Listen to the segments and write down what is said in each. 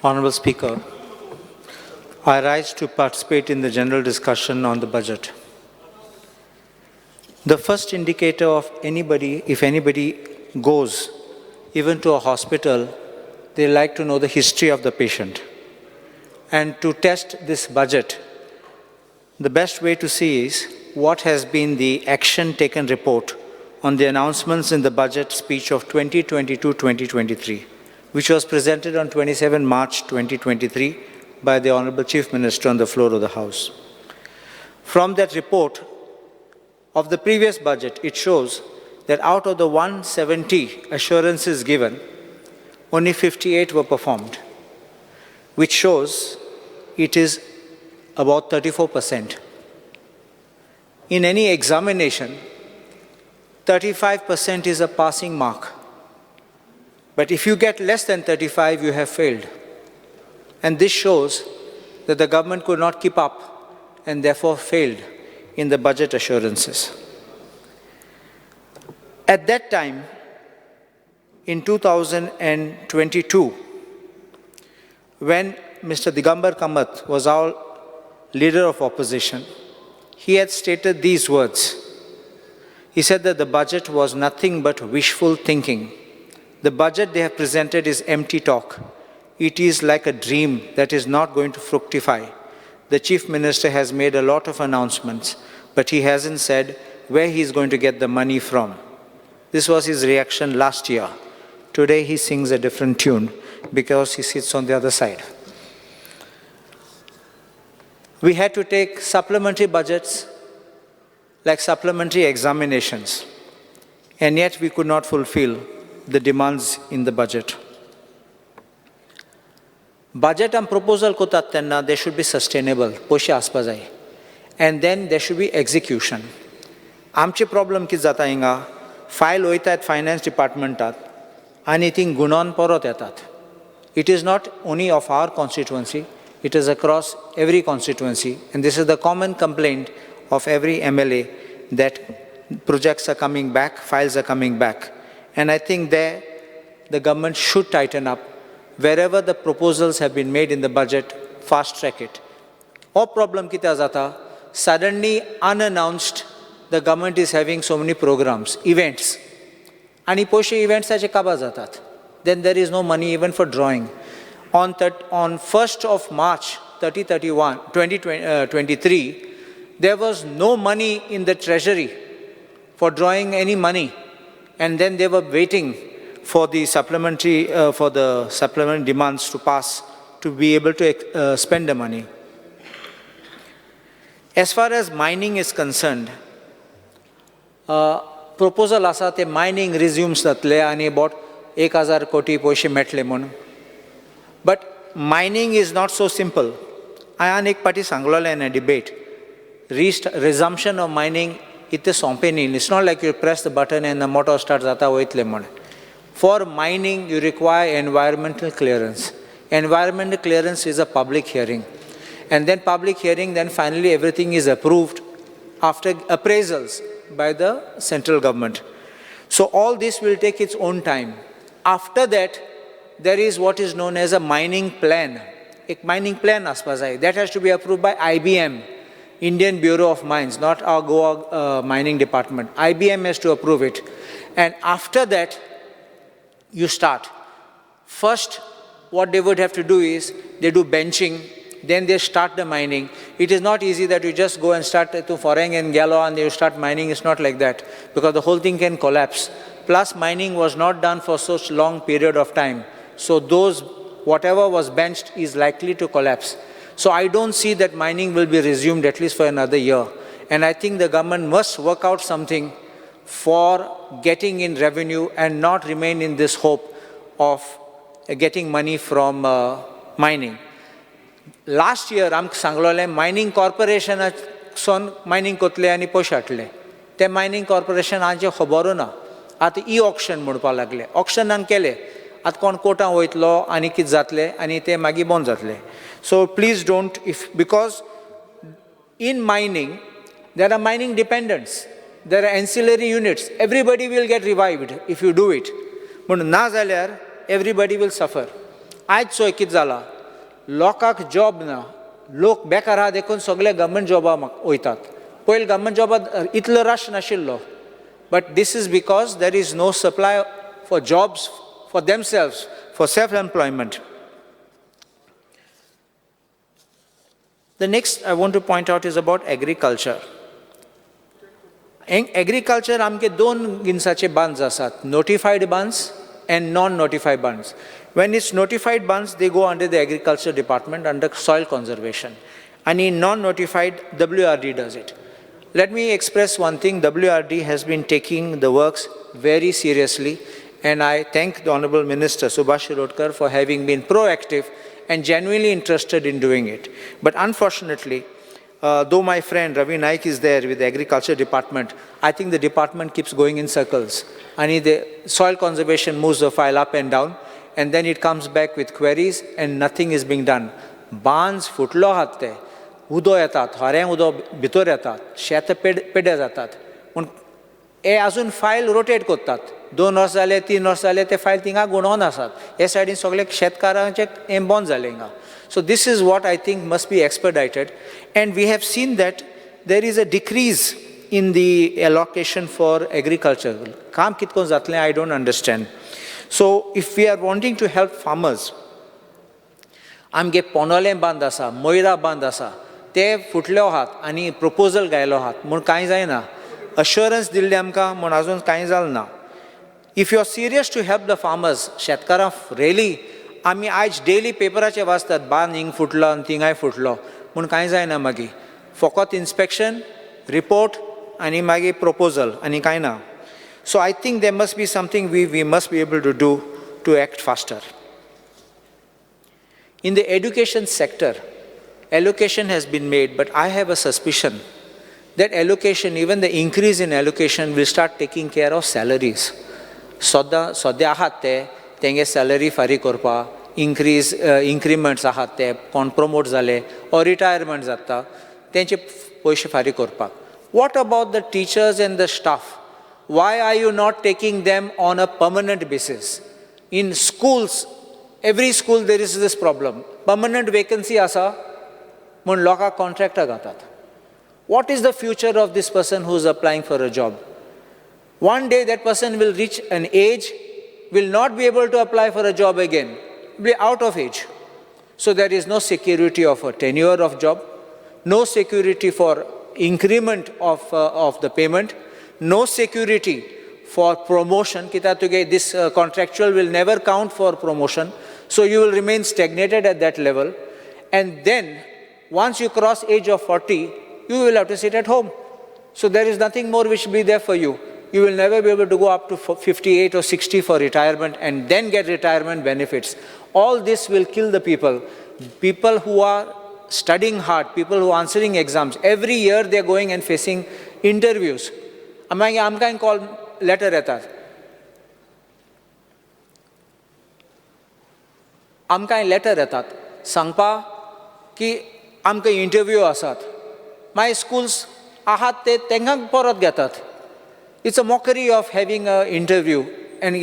Honourable Speaker, I rise to participate in the general discussion on the budget. The first indicator of anybody, if anybody goes even to a hospital, they like to know the history of the patient. And to test this budget, the best way to see is what has been the action taken report on the announcements in the budget speech of 2022-2023, which was presented on 27 March 2023 by the Honourable Chief Minister on the floor of the House. From that report of the previous budget, it shows that out of the 170 assurances given, only 58 were performed, which shows it is about 34%. In any examination, 35% is a passing mark. But if you get less than 35, you have failed. And this shows that the government could not keep up and therefore failed in the budget assurances. At that time, in 2022, when Mr. Digambar Kamath was our leader of opposition, he had stated these words. He said that the budget was nothing but wishful thinking. The budget they have presented is empty talk. It is like a dream that is not going to fructify. The Chief Minister has made a lot of announcements, but he hasn't said where he is going to get the money from. This was his reaction last year. Today he sings a different tune because he sits on the other side. We had to take supplementary budgets like supplementary examinations, and yet we could not fulfill the demands in the budget. Budget and proposal kotat tenna, they should be sustainable, poshi aspa jai. And then there should be execution. Amche problem ki jata inga, file oitat finance departmentat, anything gunan porot yetat. It is not only of our constituency, it is across every constituency. And this is the common complaint of every MLA, that projects are coming back, files are coming back. And I think there the government should tighten up. Wherever the proposals have been made in the budget, fast track it. Or problem kita jata, suddenly unannounced, the government is having so many programs, events. Ani poshi events ache kaba jatat. Then there is no money even for drawing. On 1st of March 2023, there was no money in the treasury for drawing any money. And then they were waiting for the supplementary demands to pass to be able to spend the money. As far as mining is concerned, proposal asa te mining resumes tatle ani about 1000 koti poishe metle mon. But mining is not so simple. I an ek party sanglole in a debate. Resumption of mining, it's not like you press the button and the motor starts. For mining, you require environmental clearance. Environmental clearance is a public hearing. And then public hearing, then finally everything is approved after appraisals by the central government. So all this will take its own time. After that, there is what is known as a mining plan. A mining plan, that has to be approved by IBM. Indian Bureau of Mines, not our Goa mining department. IBM has to approve it. And after that, you start. First, what they would have to do is, they do benching, then they start the mining. It is not easy that you just go and start to Foreng and Gallo and you start mining. It's not like that, because the whole thing can collapse. Plus, mining was not done for such long period of time. So whatever was benched is likely to collapse. So I don't see that mining will be resumed at least for another year. And I think the government must work out something for getting in revenue and not remain in this hope of getting money from mining. Last year, Sanglole Mining Corporation son mining kotle ani poshatle. Te mining corporation anje khoboro na. At e-auction mudpa lagle. Auction an kele. At kon kota hoitlo ani kit zatle ani te magi bon zatle. So please don't, because in mining, there are mining dependents, there are ancillary units. Everybody will get revived if you do it. But na zalyar, everybody will suffer. Aaj soy kit zala. लोकांक job ना, लोक बेकार आहा देखून सगळे government जॉबाक वयतात. पयलीं government जॉबात इतलो रश नाशिल्लो. But this is because there is no supply for jobs for themselves, for self-employment. The next I want to point out is about agriculture. In agriculture, आमचे दोन गिन्साचे bans आसात, notified bans and non-notified bans. When it's notified bans, they go under the agriculture department under soil conservation. And in non-notified, WRD does it. Let me express one thing. WRD has been taking the works very seriously, and I thank the Honorable Minister Subhash Shirodkar for having been proactive and genuinely interested in doing it. But unfortunately, though my friend Ravi Naik is there with the Agriculture Department, I think the department keeps going in circles. And the soil conservation moves the file up and down, and then it comes back with queries, and nothing is being done. Bans futlo hatte. उदो येतात, हऱ्यांक उदो भितर येतात, शेत पेड्या जातात. पूण हे आजून file rotate करतात. 2 verse जाले, 3 वर्स जाले, ते फायल थिंगा गुणोवन आसात. हे सायडीन सगळे शेतकारांचे हें बंद जालें हिंगा. So this is what I think must be expedited. And we have seen that there is a decrease in the allocation for agriculture. Kam kitkon zatle, I don't understand. So if we are wanting to help farmers, आमगे पोनोलें बांद आसा, मोयरा बांद आसा, ते फुटल्यो आहात आनी proposal गायलो आहात म्हूण कांय जायना. अश्युरन्स दिल्ली आमकां म्हूण आजून कांय जालें ना. If you are serious to help the farmers, शेतकारां रियली, आमी आयज डेली पेपराचेर वाचतात बांद हिंग फुटलो आनी थिंगाय फुटलो म्हूण कांय जायना. मागीर फकत इन्स्पेक्शन, रिपोर्ट आनी मागीर प्रपोजल आनी कांय ना. So I think there must be something we must be able to do to act faster. In the education sector, allocation has been made, but I have a suspicion that allocation, even the increase in allocation, will start taking care of salaries. Sodya ahat te, tenge salary fari korpa, increments ahat te, kon promote zale, or retirement zatta, tenche poishe fari korpa. What about the teachers and the staff? Why are you not taking them on a permanent basis? In schools, every school there is this problem. Permanent vacancy asa, mun loka contractor gatat. What is the future of this person who is applying for a job? One day that person will reach an age, will not be able to apply for a job again, be out of age. So there is no security of a tenure of job, no security for increment of the payment, no security for promotion. This contractual will never count for promotion. So you will remain stagnated at that level. And then, once you cross age of 40, you will have to sit at home. So there is nothing more which will be there for you. You will never be able to go up to 58 or 60 for retirement and then get retirement benefits. All this will kill the people. People who are studying hard, people who are answering exams. Every year they are going and facing interviews. Amka call letter येतात. आमकां letter येतात सांगपा की आमकां interview आसात. My schools आहात ते तांकां परत घेतात. It's a mockery of having an interview and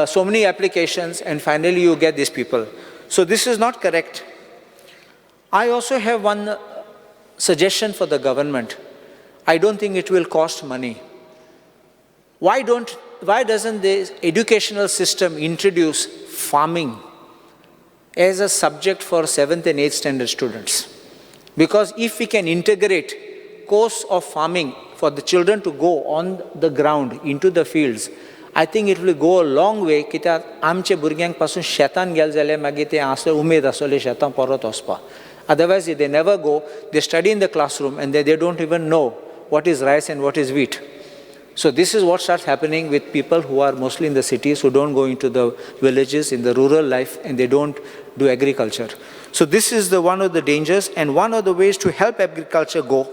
so many applications, and finally you get these people. So this is not correct. I also have one suggestion for the government. I don't think it will cost money. Why doesn't the educational system introduce farming as a subject for 7th and 8th standard students? Because if we can integrate course of farming for the children to go on the ground into the fields, I think it will go a long way. कित्याक आमचे भुरग्यांक पासून शेतान गेले जाल्यार मागीर ते आसले उमेद आसले शेतान परत वचपा. Otherwise they never go. They study in the classroom and they don't even know what is rice and what is wheat. So this is what starts happening with people who are mostly in the cities, who don't go into the villages, in the rural life, and they don't do agriculture. So this is one of the dangers and one of the ways to help agriculture go.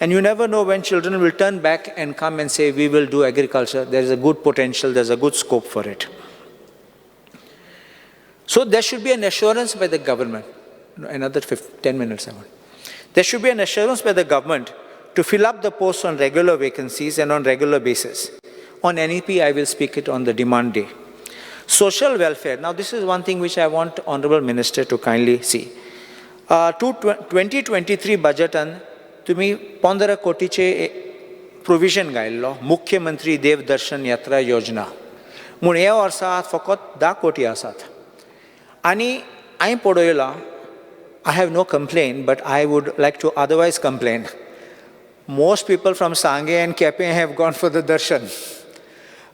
And you never know when children will turn back and come and say, we will do agriculture. There is a good potential, there's a good scope for it. So there should be an assurance by the government. Another 10 minutes I want. There should be an assurance by the government to fill up the posts on regular vacancies and on regular basis. On NEP, I will speak it on the demand day. Social welfare. Now, this is one thing which I want Honorable Minister to kindly see. 2023 budget and तुम्ही 15 कोटीचे provision घायल्लो मुख्यमंत्री देव दर्शन यात्रा योजना म्हूण ह्या वर्सा फकत 10 कोटी आसात आनी हांवें पळयलां I have no complaint, but I would like to otherwise complain. Most people from Sanghe and Kepe have gone for the darshan.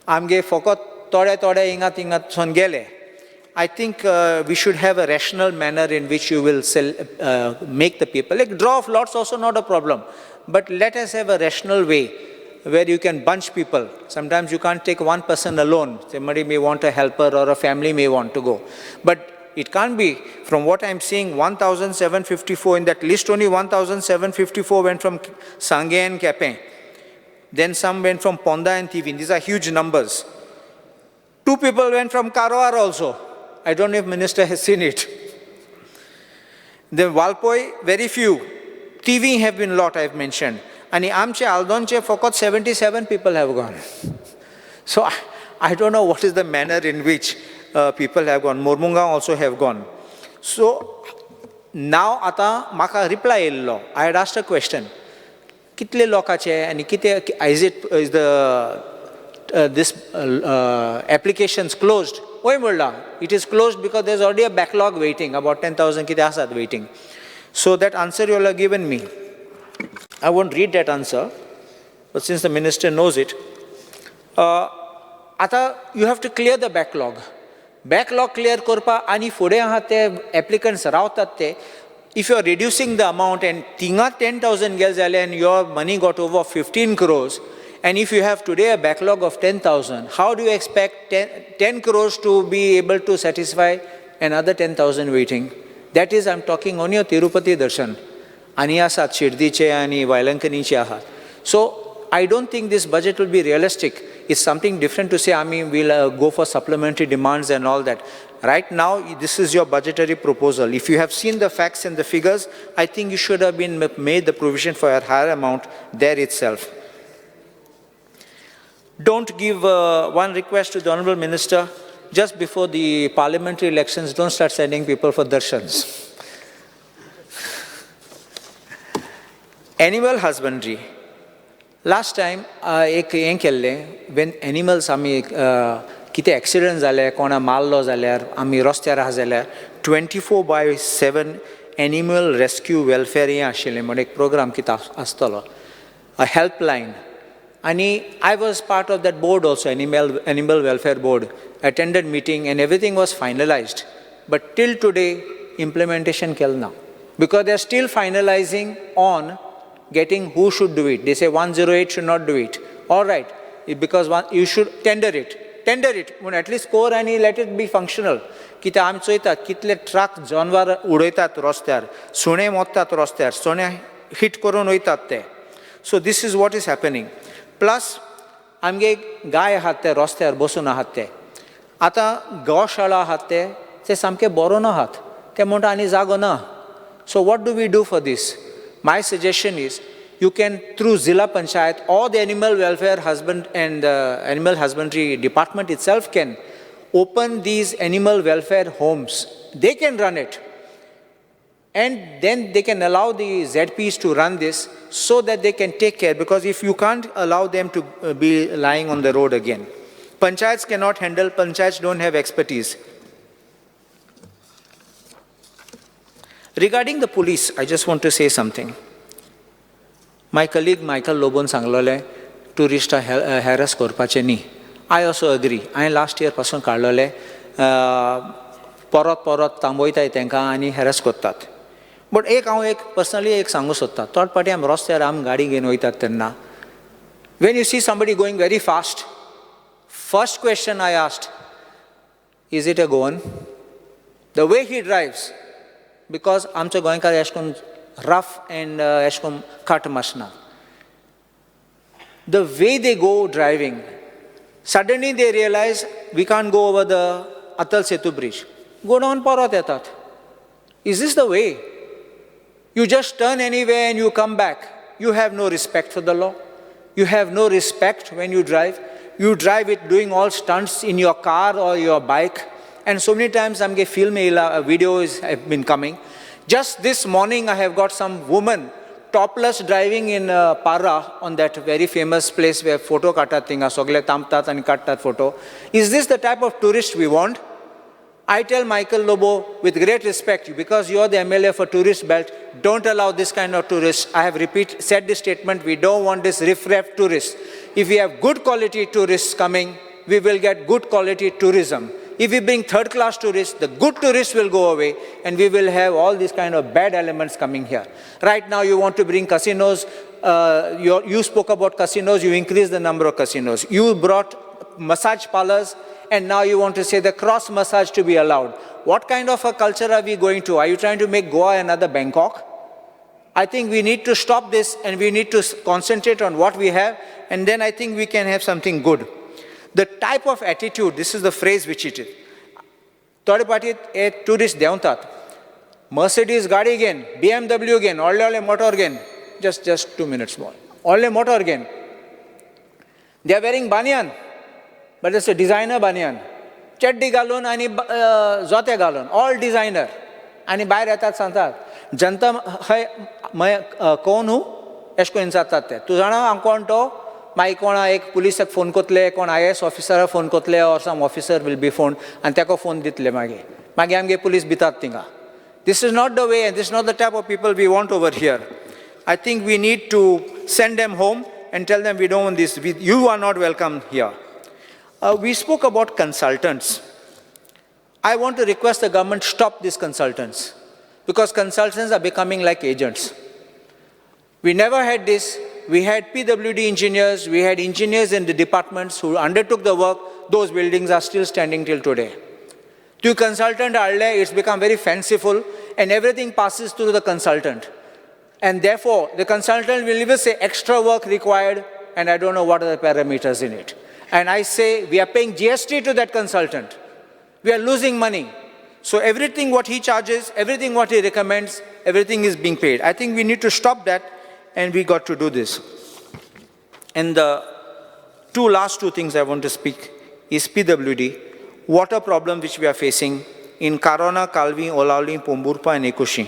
Amge fokot tode ingat son gele. I think we should have a rational manner in which you will make the people. Like draw of lots also not a problem. But let us have a rational way where you can bunch people. Sometimes you can't take one person alone. Somebody may want a helper or a family may want to go. But it can't be, from what I'm seeing, 1,754, in that list only 1,754 went from Sanghe and Kepe. Then some went from Ponda and Tivin. These are huge numbers. 2 people went from Karwar also. I don't know if Minister has seen it. Then Valpoi, very few. Tivin have been a lot, I've mentioned. And Amche, Aldonche, Fokot, 77 people have gone. So I don't know what is the manner in which people have gone. Mormunga also have gone. So now ata maka reply illo. I had asked a question. Kitle lokache and kite is the this applications closed? It is closed because there's already a backlog waiting, about 10,000 kite asad waiting. So that answer you all have given me. I won't read that answer, but since the minister knows it, ata you have to clear the backlog. Backlog clear korpa ani fode ahate applicants raotat te. If you are reducing the amount and tinga 10,000 gels and your money got over 15 crores, and if you have today a backlog of 10,000, how do you expect 10 crores to be able to satisfy another 10,000 waiting? That is, I'm talking only of Tirupati Darshan. Ani asat Shirdiche ani Vailankaniche ahat. So I don't think this budget will be realistic. It's something different to say, I mean, we'll go for supplementary demands and all that. Right now, this is your budgetary proposal. If you have seen the facts and the figures, I think you should have been made the provision for a higher amount there itself. Don't give one request to the Honorable Minister. Just before the parliamentary elections, don't start sending people for darshans. Animal husbandry. Last time, when animals kite accidents zale, kona mallo zaler, ami rostyaar zaler, 24/7 animal rescue welfare ashile, modek program kita astalo, a helpline. Ani I was part of that board also, animal welfare board, attended meeting and everything was finalized. But till today, implementation kelna, because they are still finalizing on getting who should do it. They say 108 should not do it. All right, because you should tender it. Tender it. At least score and let it be functional. Kita am choitat, kitle truck janwar udoitat rostyar, sune mottat rostyar, sune hit koron oitat te. So this is what is happening. Plus, amge गाय हाते rostyar bosuna हाते. Ata goshala हाते, te samke borona हात. Te monta ani zago na. So what do we do for this? My suggestion is, you can, through Zilla Panchayat or the Animal Welfare Animal Husbandry Department itself can open these animal welfare homes. They can run it. And then they can allow the ZPs to run this so that they can take care, because if you can't allow them to be lying on the road again. Panchayats cannot handle, panchayats don't have expertise. Regarding the police, I just want to say something. My colleague Michael Lobon sanglole tourist harass korpache ni. I also agree. I last year pasun karlole porot tamboita tenka ani harass kortat. But personally sangu sotta. Third party am rostyar am gadi genoitat tenna. When you see somebody going very fast, first question I asked, is it a Goan? The way he drives, because आमच्या गोंयकार एशकोन rough and एशकोन cut mashna. The way they go driving, suddenly they realize we can't go over the Atal Setu bridge. Go down Parat etat. Is this the way? You just turn anywhere and you come back. You have no respect for the law. You have no respect when you drive. You drive it doing all stunts in your car or your bike. And so many times I'm getting film videos have been coming. Just this morning I have got some woman topless driving in Para on that very famous place where photo katat tinga sogle tamtat and katat photo. Is this the type of tourist we want? I tell Michael Lobo with great respect, because you are the MLA for tourist belt, don't allow this kind of tourists. I have said this statement, we don't want this riff-raff tourists. If we have good quality tourists coming, we will get good quality tourism. If we bring third-class tourists, the good tourists will go away and we will have all these kind of bad elements coming here. Right now you want to bring casinos, you spoke about casinos, you increase the number of casinos. You brought massage parlors, and now you want to say the cross massage to be allowed. What kind of a culture are we going to? Are you trying to make Goa another Bangkok? I think we need to stop this and we need to concentrate on what we have, and then I think we can have something good. The type of attitude, this is the phrase which it is. Third party a tourist deontat. Mercedes gadi again, BMW again, all motor again. Just 2 minutes more. All motor again. They are wearing banyan. But it's a designer banyan. Chaddi galon ani zote galon, all designer. Ani bayar yetat santat. Janta hai koon hu? Esko insat tatte. Tu jana ankonto, mai kona ek police ek phone kotle, kon IAS officer phone kotle, or some officer will be phone, and teko phone ditle mage. Mage amge police bitat tinga. This is not the way, and this is not the type of people we want over here. I think we need to send them home and tell them we don't want this. You are not welcome here. We spoke about consultants. I want to request the government stop these consultants, because consultants are becoming like agents. We never had this. We had PWD engineers, we had engineers in the departments who undertook the work. Those buildings are still standing till today. To consultant, it's become very fanciful, and everything passes through the consultant. And therefore, the consultant will even say extra work required, and I don't know what are the parameters in it. And I say, we are paying GST to that consultant. We are losing money. So everything what he charges, everything what he recommends, everything is being paid. I think we need to stop that, and we got to do this. And the last two things I want to speak is PWD, water problem which we are facing in Karona, Kalvi, Olauli, Pomburpa, and Ekushi.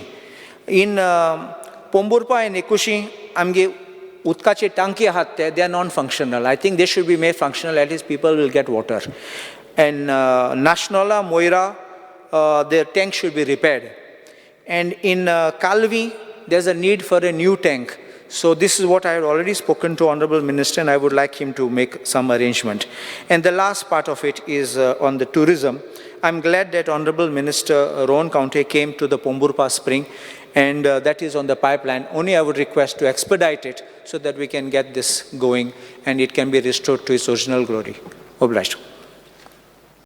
In Pomburpa and Ekushi, utkache tanki ahat, they are non-functional. I think they should be made functional, at least people will get water. And Nashnola, Moira, their tank should be repaired. And in Kalvi, there's a need for a new tank. So this is what I had already spoken to Honorable Minister, and I would like him to make some arrangement. And the last part of it is on the tourism. I'm glad that Honorable Minister Rohan County came to the Pomburpa Spring, and that is on the pipeline. Only I would request to expedite it so that we can get this going and it can be restored to its original glory. Obliged.